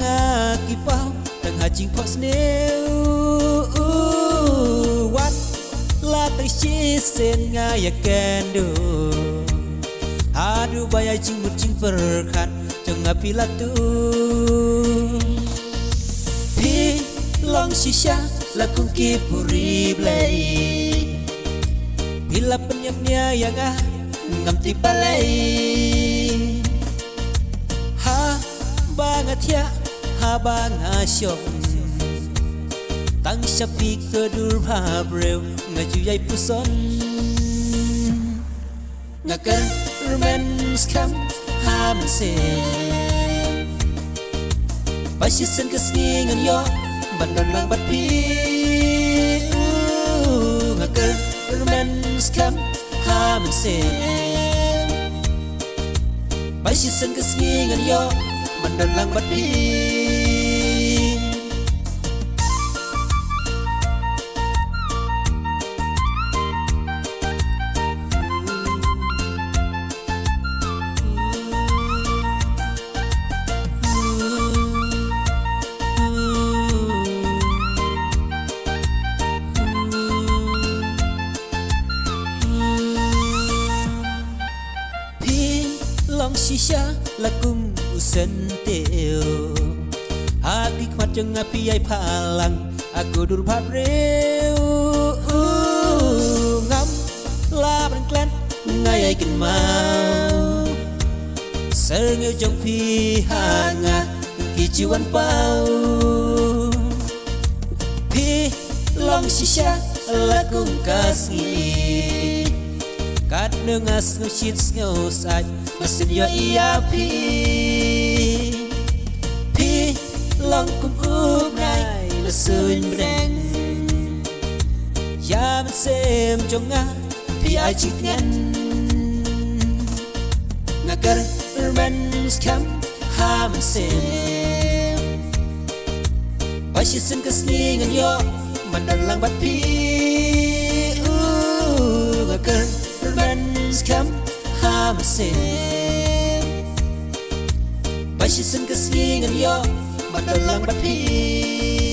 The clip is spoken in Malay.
ngakipau tang hajing pok sneu wat la tang sen ngaya kendo aduh bayai jing mucing perkat jeng api latu pi long shisha lakung kipuri blai bila penyaknya yang ngam ti balai ha banget ya ha bangasyok tang syapi kedur habreu ngajuyai puson ngakar romance kam ham sen pasisen kesningan yo bandan lang bat pi ngakar romance kam ham sen pasisen kesningan yo bandan lang bat pi long shisha lakum usenteo hati kmat jeng api ai palang aku dur pabreu ngam la berklan ngai ai kin mau serngeu jong pi hanga kijuan pau pi long shisha lakum kasih kat nengas ngusit ngusai mesin yo iya pi long kum ubrai lesun breng ya men sem jonga pi ai chit ngan ngagar romance kam ha men sem pasisen kesningan yo mandan lang bat pi ngagar romance kam ham sen pasisen kesningan yo madalang bat pi